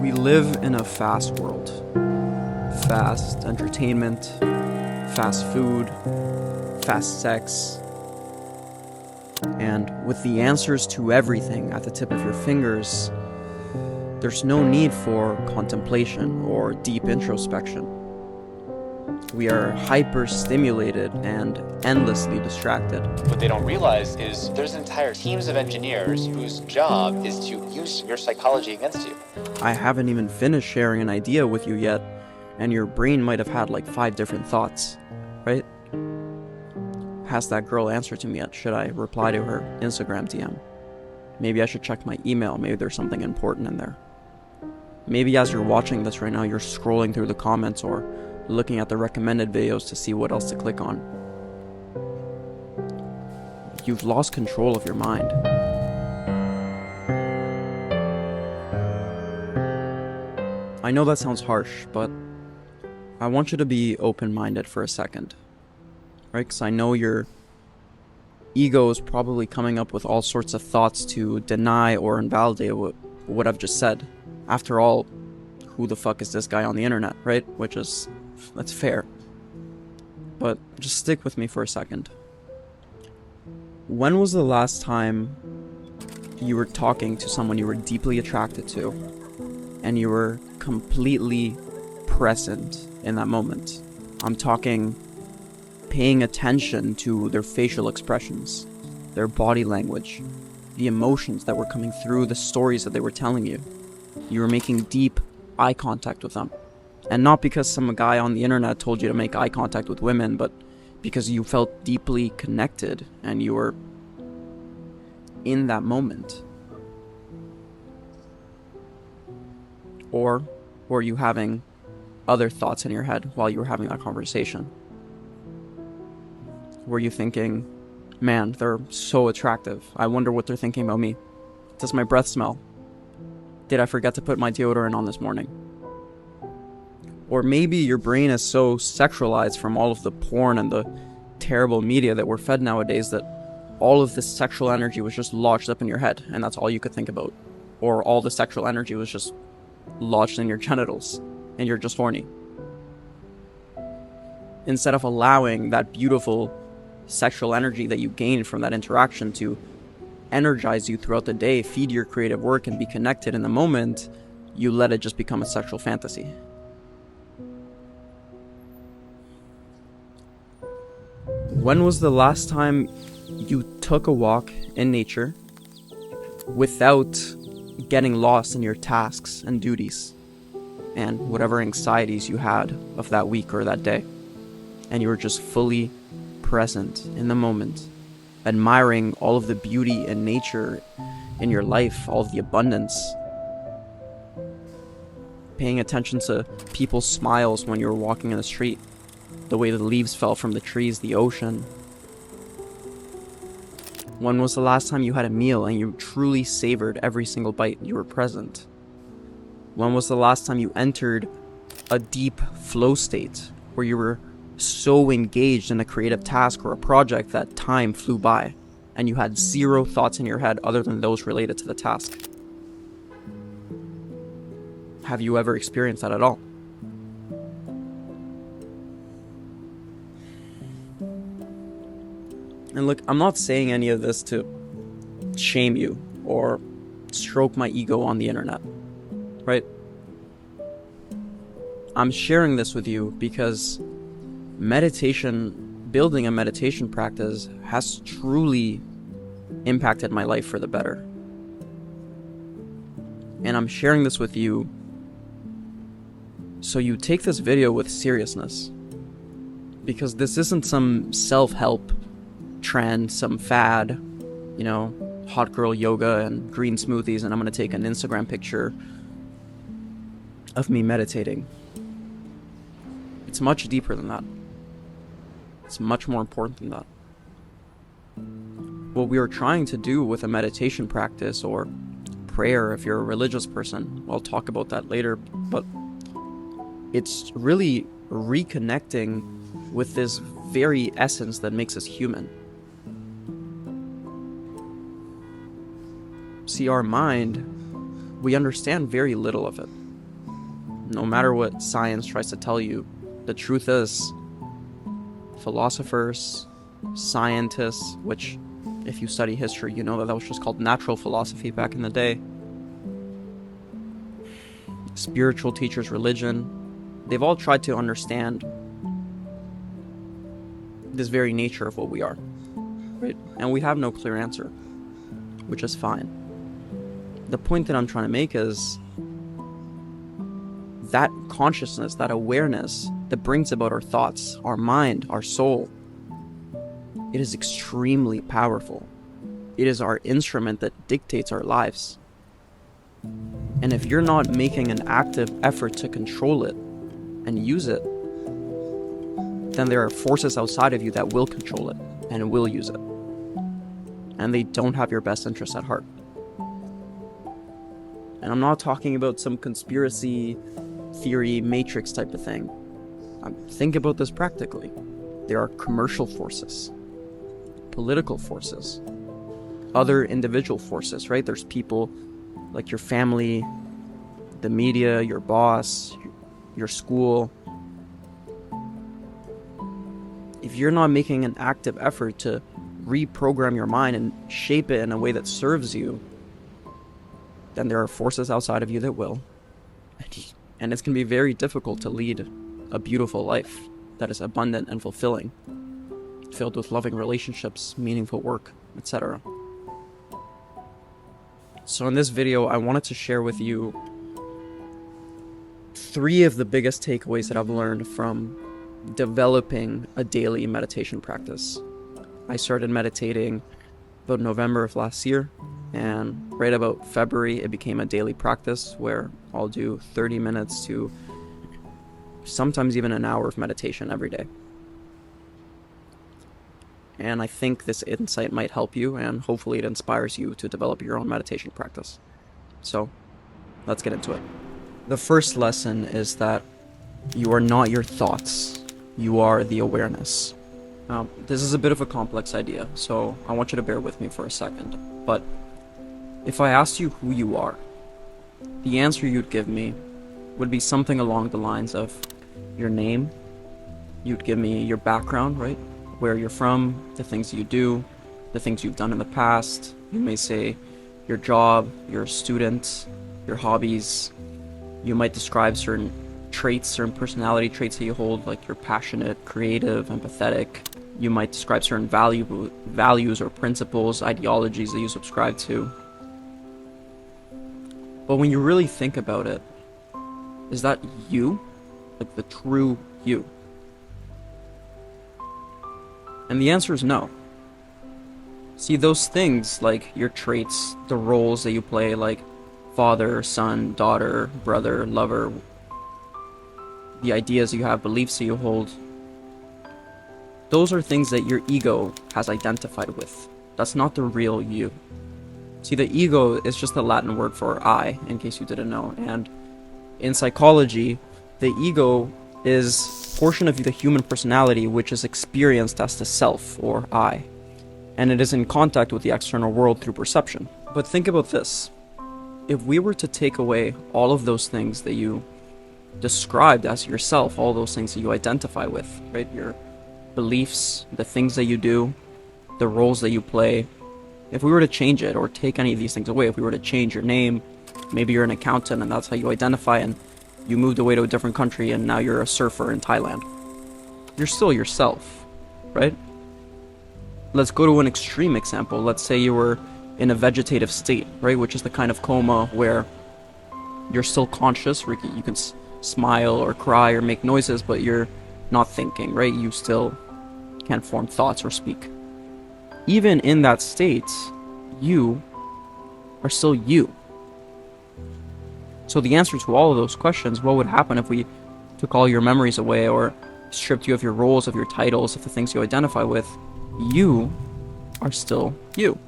We live in a fast world. Fast entertainment, fast food, fast sex, and with the answers to everything at the tip of your fingers, there's no need for contemplation or deep introspection. We are hyper-stimulated and endlessly distracted. What they don't realize is there's entire teams of engineers whose job is to use your psychology against you. I haven't even finished sharing an idea with you yet, and your brain might have had like 5 different thoughts, right? Has that girl answered to me yet? Should I reply to her Instagram DM? Maybe I should check my email. Maybe there's something important in there. Maybe as you're watching this right now, you're scrolling through the comments or looking at the recommended videos to see what else to click on. You've lost control of your mind. I know that sounds harsh, but I want you to be open-minded for a second, right? Because I know your ego is probably coming up with all sorts of thoughts to deny or invalidate what I've just said. After all, who the fuck is this guy on the internet, right? That's fair. But just stick with me for a second. When was the last time you were talking to someone you were deeply attracted to and you were completely present in that moment? I'm talking paying attention to their facial expressions, their body language, the emotions that were coming through, the stories that they were telling you. You were making deep eye contact with them. And not because some guy on the internet told you to make eye contact with women, but because you felt deeply connected and you were in that moment. Or were you having other thoughts in your head while you were having that conversation? Were you thinking, man, they're so attractive. I wonder what they're thinking about me. Does my breath smell? Did I forget to put my deodorant on this morning? Or maybe your brain is so sexualized from all of the porn and the terrible media that we're fed nowadays that all of this sexual energy was just lodged up in your head and that's all you could think about. Or all the sexual energy was just lodged in your genitals and you're just horny. Instead of allowing that beautiful sexual energy that you gained from that interaction to energize you throughout the day, feed your creative work and be connected in the moment, you let it just become a sexual fantasy. When was the last time you took a walk in nature without getting lost in your tasks and duties and whatever anxieties you had of that week or that day, and you were just fully present in the moment, admiring all of the beauty in nature in your life, all of the abundance, paying attention to people's smiles when you were walking in the street, the way the leaves fell from the trees, the ocean? When was the last time you had a meal and you truly savored every single bite? You were present. When was the last time you entered a deep flow state where you were so engaged in a creative task or a project that time flew by and you had 0 thoughts in your head other than those related to the task? Have you ever experienced that at all? And look, I'm not saying any of this to shame you or stroke my ego on the internet, right? I'm sharing this with you because meditation, building a meditation practice has truly impacted my life for the better. And I'm sharing this with you so you take this video with seriousness, because this isn't some self-help trend, some fad, hot girl yoga and green smoothies, and I'm gonna take an Instagram picture of me meditating. It's much deeper than that. It's much more important than that. What we are trying to do with a meditation practice or prayer, if you're a religious person, I'll talk about that later, but it's really reconnecting with this very essence that makes us human. See, our mind, we understand very little of it. No matter what science tries to tell you, the truth is, philosophers, scientists, which, if you study history, you know that was just called natural philosophy back in the day, spiritual teachers, religion, they've all tried to understand this very nature of what we are, right? And we have no clear answer, which is fine. The point that I'm trying to make is that consciousness, that awareness that brings about our thoughts, our mind, our soul, it is extremely powerful. It is our instrument that dictates our lives. And if you're not making an active effort to control it and use it, then there are forces outside of you that will control it and will use it. And they don't have your best interest at heart. And I'm not talking about some conspiracy theory matrix type of thing. Think about this practically. There are commercial forces, political forces, other individual forces, right? There's people like your family, the media, your boss, your school. If you're not making an active effort to reprogram your mind and shape it in a way that serves you, then there are forces outside of you that will. And it's going to be very difficult to lead a beautiful life that is abundant and fulfilling, filled with loving relationships, meaningful work, etc. So in this video, I wanted to share with you 3 of the biggest takeaways that I've learned from developing a daily meditation practice. I started meditating about November of last year, and right about February it became a daily practice where I'll do 30 minutes to sometimes even an hour of meditation every day. And I think this insight might help you, and hopefully it inspires you to develop your own meditation practice. So let's get into it. The first lesson is that you are not your thoughts, you are the awareness. Now, this is a bit of a complex idea, so I want you to bear with me for a second. But if I asked you who you are, the answer you'd give me would be something along the lines of your name. You'd give me your background, right? Where you're from, the things you do, the things you've done in the past. You may say your job, you're a student, your hobbies. You might describe certain traits, certain personality traits that you hold, like you're passionate, creative, empathetic. You might describe certain values or principles, ideologies that you subscribe to. But when you really think about it, is that you? Like the true you? And the answer is no. See, those things, like your traits, the roles that you play, like father, son, daughter, brother, lover, the ideas you have, beliefs that you hold, those are things that your ego has identified with. That's not the real you. See, the ego is just a Latin word for I, in case you didn't know. And in psychology, the ego is a portion of the human personality which is experienced as the self, or I. And it is in contact with the external world through perception. But think about this. If we were to take away all of those things that you described as yourself, all those things that you identify with, right? Your beliefs, the things that you do, the roles that you play. If we were to change it or take any of these things away, if we were to change your name, maybe you're an accountant and that's how you identify, and you moved away to a different country and now you're a surfer in Thailand, you're still yourself, right? Let's go to an extreme example. Let's say you were in a vegetative state, right? Which is the kind of coma where you're still conscious, where you can smile or cry or make noises, but you're not thinking, right? You still can't form thoughts or speak. Even in that state, you are still you. So the answer to all of those questions, what would happen if we took all your memories away or stripped you of your roles, of your titles, of the things you identify with? You are still you.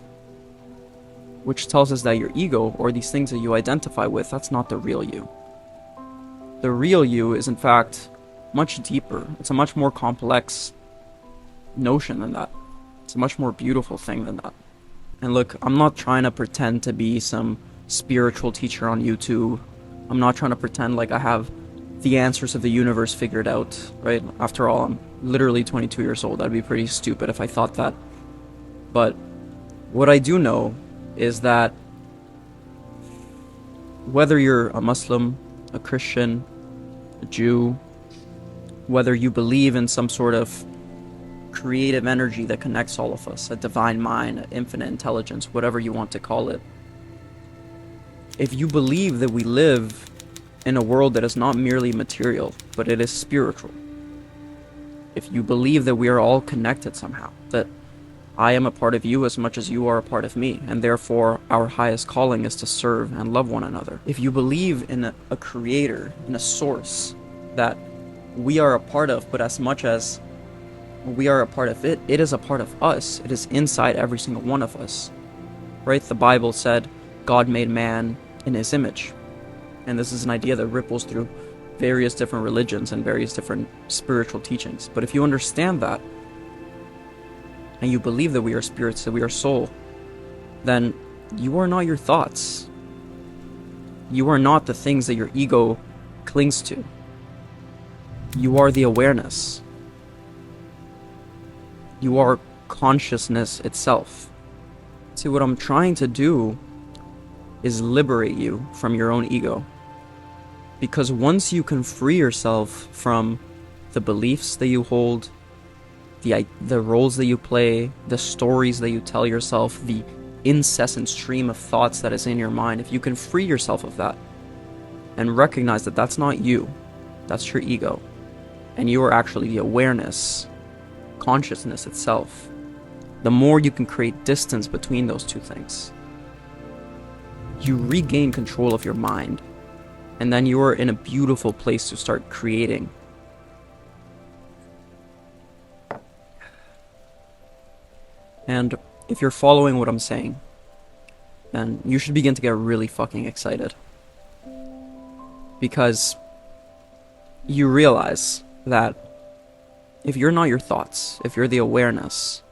Which tells us that your ego, or these things that you identify with, that's not the real you. The real you is in fact much deeper. It's a much more complex notion than that. It's a much more beautiful thing than that. And look, I'm not trying to pretend to be some spiritual teacher on YouTube. I'm not trying to pretend like I have the answers of the universe figured out, right? After all, I'm literally 22 years old. I'd be pretty stupid if I thought that. But what I do know is that whether you're a Muslim, a Christian, a Jew, whether you believe in some sort of creative energy that connects all of us, a divine mind, an infinite intelligence, whatever you want to call it, if you believe that we live in a world that is not merely material, but it is spiritual, if you believe that we are all connected somehow, that I am a part of you as much as you are a part of me, and therefore our highest calling is to serve and love one another. If you believe in a creator, in a source that we are a part of, but as much as we are a part of it, it is a part of us. It is inside every single one of us, right? The Bible said God made man in his image. And this is an idea that ripples through various different religions and various different spiritual teachings. But if you understand that, and you believe that we are spirits, that we are soul, then you are not your thoughts. You are not the things that your ego clings to. You are the awareness. You are consciousness itself. See, what I'm trying to do is liberate you from your own ego. Because once you can free yourself from the beliefs that you hold, the roles that you play, the stories that you tell yourself, the incessant stream of thoughts that is in your mind, if you can free yourself of that and recognize that that's not you, that's your ego, and you are actually the awareness, consciousness itself, the more you can create distance between those two things, you regain control of your mind, and then you are in a beautiful place to start creating. And if you're following what I'm saying, then you should begin to get really fucking excited. Because you realize that if you're not your thoughts, if you're the awareness,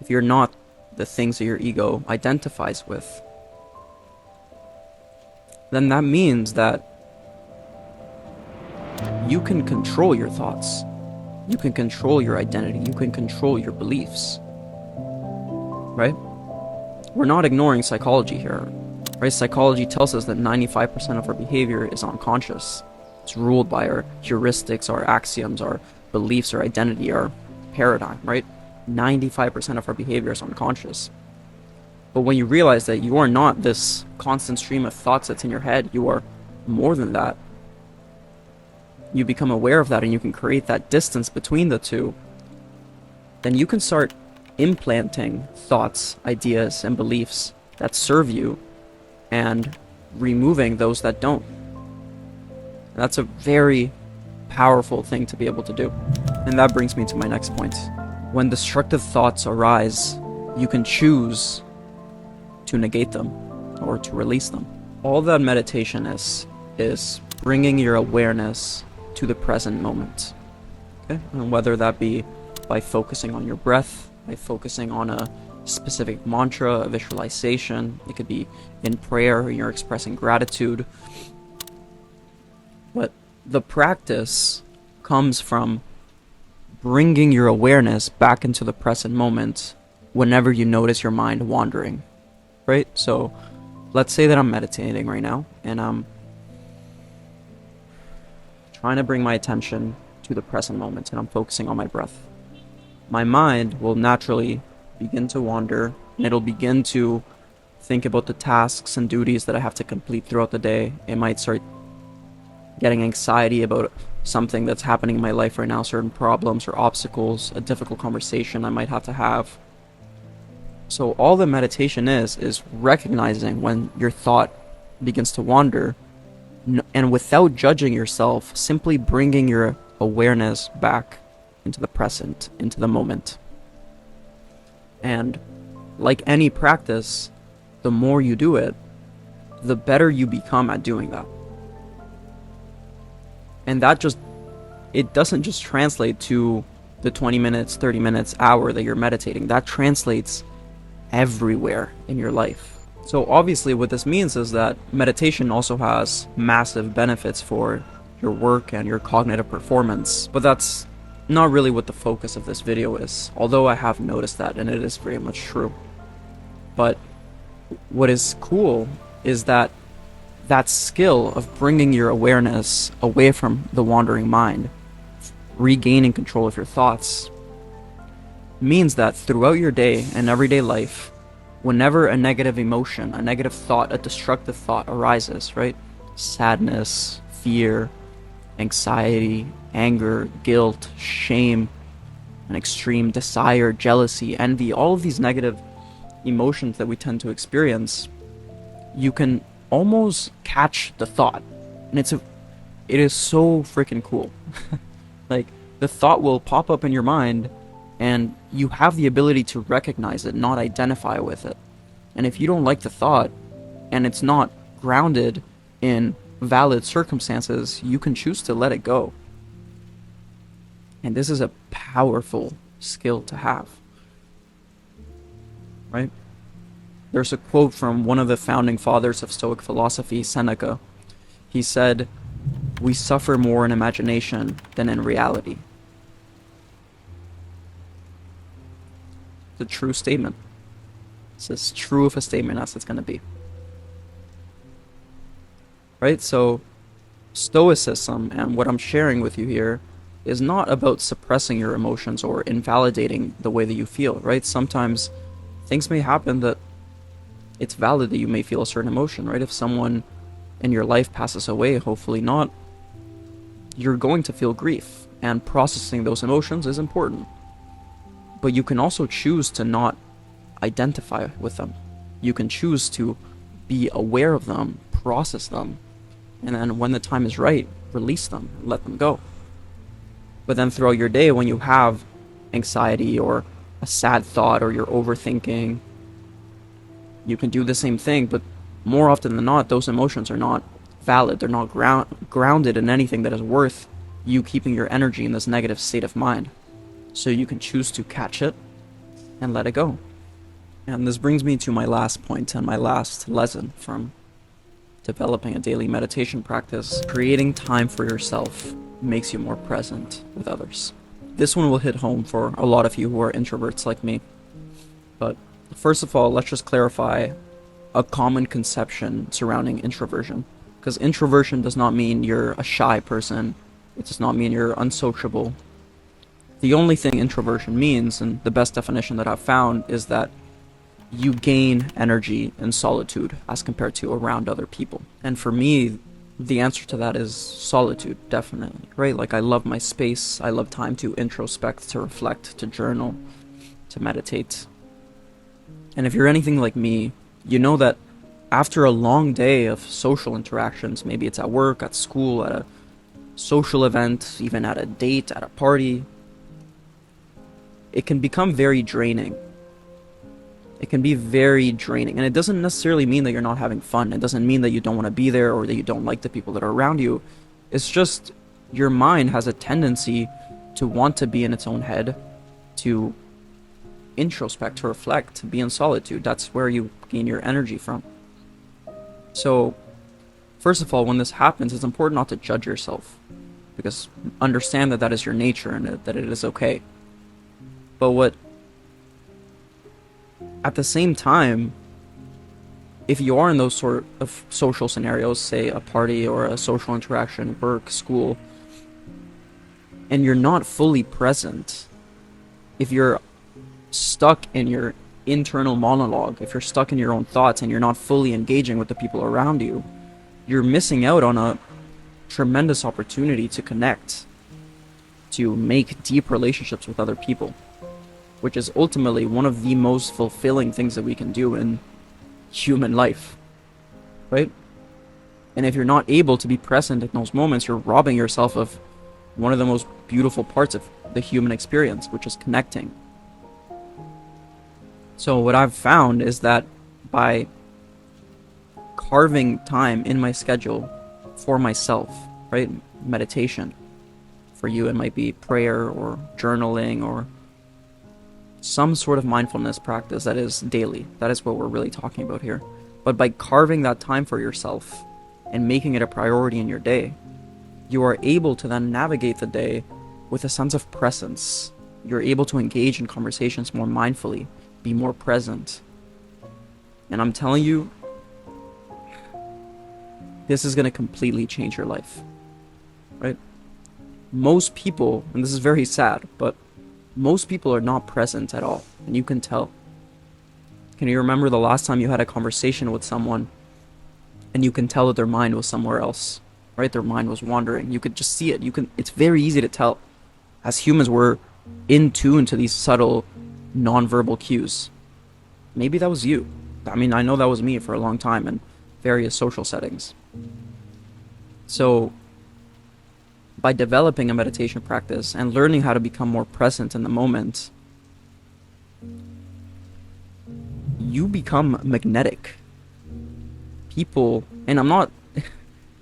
if you're not the things that your ego identifies with, then that means that you can control your thoughts. You can control your identity. You can control your beliefs. Right? We're not ignoring psychology here. Right? Psychology tells us that 95% of our behavior is unconscious. It's ruled by our heuristics, our axioms, our beliefs, our identity, our paradigm, right? 95% of our behavior is unconscious. But when you realize that you are not this constant stream of thoughts that's in your head, you are more than that. You become aware of that and you can create that distance between the two. Then you can start implanting thoughts, ideas, and beliefs that serve you and removing those that don't. That's a very powerful thing to be able to do. And that brings me to my next point. When destructive thoughts arise, you can choose to negate them or to release them. All that meditation is bringing your awareness to the present moment. Okay? And whether that be by focusing on your breath, by focusing on a specific mantra, a visualization, it could be in prayer, or you're expressing gratitude. But the practice comes from bringing your awareness back into the present moment whenever you notice your mind wandering, right? So let's say that I'm meditating right now and I'm trying to bring my attention to the present moment and I'm focusing on my breath. My mind will naturally begin to wander and it'll begin to think about the tasks and duties that I have to complete throughout the day. It might start getting anxiety about something that's happening in my life right now, certain problems or obstacles, a difficult conversation I might have to have. So all the meditation is recognizing when your thought begins to wander and without judging yourself, simply bringing your awareness back into the present, into the moment. And like any practice, the more you do it, the better you become at doing that. And that it doesn't just translate to the 20 minutes, 30 minutes, hour that you're meditating. That translates everywhere in your life. So obviously what this means is that meditation also has massive benefits for your work and your cognitive performance. But that's not really what the focus of this video is, although I have noticed that, and it is very much true. But what is cool is that skill of bringing your awareness away from the wandering mind, regaining control of your thoughts, means that throughout your day and everyday life, whenever a negative emotion, a negative thought, a destructive thought arises, right? Sadness, fear, anxiety, anger, guilt, shame, an extreme desire, jealousy, envy, all of these negative emotions that we tend to experience, you can almost catch the thought. And it is so freaking cool. Like, the thought will pop up in your mind, and you have the ability to recognize it, not identify with it. And if you don't like the thought, and it's not grounded in valid circumstances, you can choose to let it go. And this is a powerful skill to have, right? There's a quote from one of the founding fathers of Stoic philosophy, Seneca. He said, "We suffer more in imagination than in reality." It's a true statement. It's as true of a statement as it's going to be. Right? So, Stoicism, and what I'm sharing with you here, is not about suppressing your emotions or invalidating the way that you feel, right? Sometimes things may happen that it's valid that you may feel a certain emotion, right? If someone in your life passes away, hopefully not, you're going to feel grief, and processing those emotions is important. But you can also choose to not identify with them. You can choose to be aware of them, process them, and then when the time is right, release them, let them go. But then throughout your day, when you have anxiety or a sad thought or you're overthinking, you can do the same thing, but more often than not, those emotions are not valid. They're not grounded in anything that is worth you keeping your energy in this negative state of mind. So you can choose to catch it and let it go. And this brings me to my last point and my last lesson from developing a daily meditation practice. Creating time for yourself makes you more present with others. This one will hit home for a lot of you who are introverts like me. But first of all, let's just clarify a common conception surrounding introversion. Because introversion does not mean you're a shy person. It does not mean you're unsociable. The only thing introversion means, and the best definition that I've found, is that you gain energy in solitude as compared to around other people. And for me, the answer to that is solitude, definitely, right? Like, I love my space. I love time to introspect, to reflect, to journal, to meditate. And if you're anything like me, you know that after a long day of social interactions, maybe it's at work, at school, at a social event, even at a date, at a party, it can become very draining. It can be very draining. And it doesn't necessarily mean that you're not having fun. It doesn't mean that you don't want to be there or that you don't like the people that are around you. It's just your mind has a tendency to want to be in its own head, to introspect, to reflect, to be in solitude. That's where you gain your energy from. So, first of all, when this happens, it's important not to judge yourself, because understand that that is your nature and that it is okay. But at the same time, if you are in those sort of social scenarios, say a party or a social interaction, work, school, and you're not fully present, if you're stuck in your internal monologue, if you're stuck in your own thoughts and you're not fully engaging with the people around you, you're missing out on a tremendous opportunity to connect, to make deep relationships with other people, which is ultimately one of the most fulfilling things that we can do in human life, right? And if you're not able to be present in those moments, you're robbing yourself of one of the most beautiful parts of the human experience, which is connecting. So what I've found is that by carving time in my schedule for myself, right? Meditation. For you, it might be prayer or journaling or some sort of mindfulness practice that is daily. That is what we're really talking about here. But by carving that time for yourself and making it a priority in your day, you are able to then navigate the day with a sense of presence. You're able to engage in conversations more mindfully, be more present. And I'm telling you, this is going to completely change your life, right? Most people, and this is very sad, but most people are not present at all, and you can tell. Can you remember the last time you had a conversation with someone and you can tell that their mind was somewhere else, right? Their mind was wandering. You could just see it. It's very easy to tell. As humans, we're in tune to these subtle nonverbal cues. Maybe that was you. I mean, I know that was me for a long time in various social settings. So, by developing a meditation practice and learning how to become more present in the moment, you become magnetic. People, and I'm not,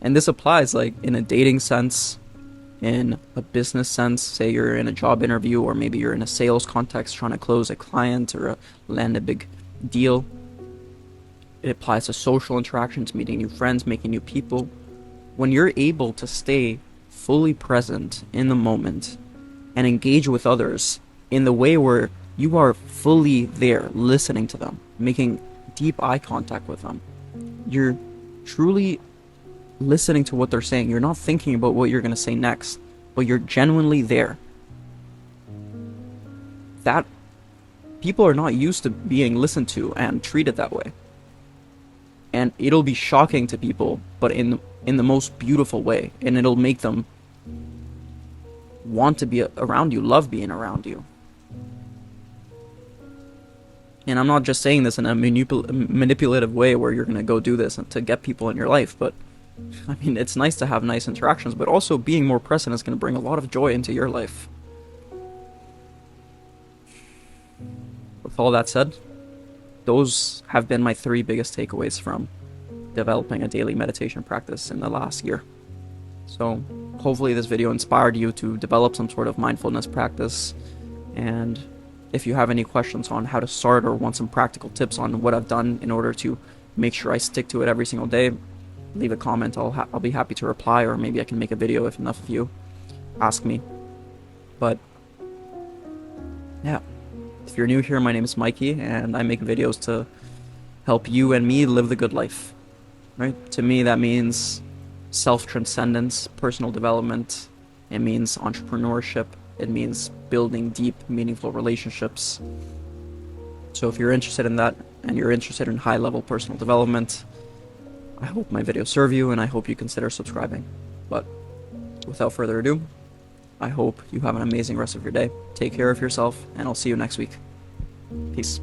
and this applies like in a dating sense, in a business sense, say you're in a job interview, or maybe you're in a sales context trying to close a client or land a big deal. It applies to social interactions, meeting new friends, making new people. When you're able to stay fully present in the moment and engage with others in the way where you are fully there, listening to them, making deep eye contact with them, you're truly listening to what they're saying. You're not thinking about what you're going to say next, but you're genuinely there. That people are not used to being listened to and treated that way. And it'll be shocking to people, but in the most beautiful way, and it'll make them want to be around you, love being around you. And I'm not just saying this in a manipulative way where you're going to go do this to get people in your life, but I mean, it's nice to have nice interactions, but also being more present is going to bring a lot of joy into your life. With all that said, those have been my 3 biggest takeaways from developing a daily meditation practice in the last year. So hopefully this video inspired you to develop some sort of mindfulness practice. And if you have any questions on how to start or want some practical tips on what I've done in order to make sure I stick to it every single day, leave a comment. I'll be happy to reply, or maybe I can make a video if enough of you ask me. But yeah, if you're new here, my name is Mikey, and I make videos to help you and me live the good life, right? To me, that means self-transcendence, personal development. It means entrepreneurship. It means building deep, meaningful relationships. So if you're interested in that, and you're interested in high-level personal development, I hope my videos serve you, and I hope you consider subscribing. But without further ado, I hope you have an amazing rest of your day. Take care of yourself, and I'll see you next week. Peace.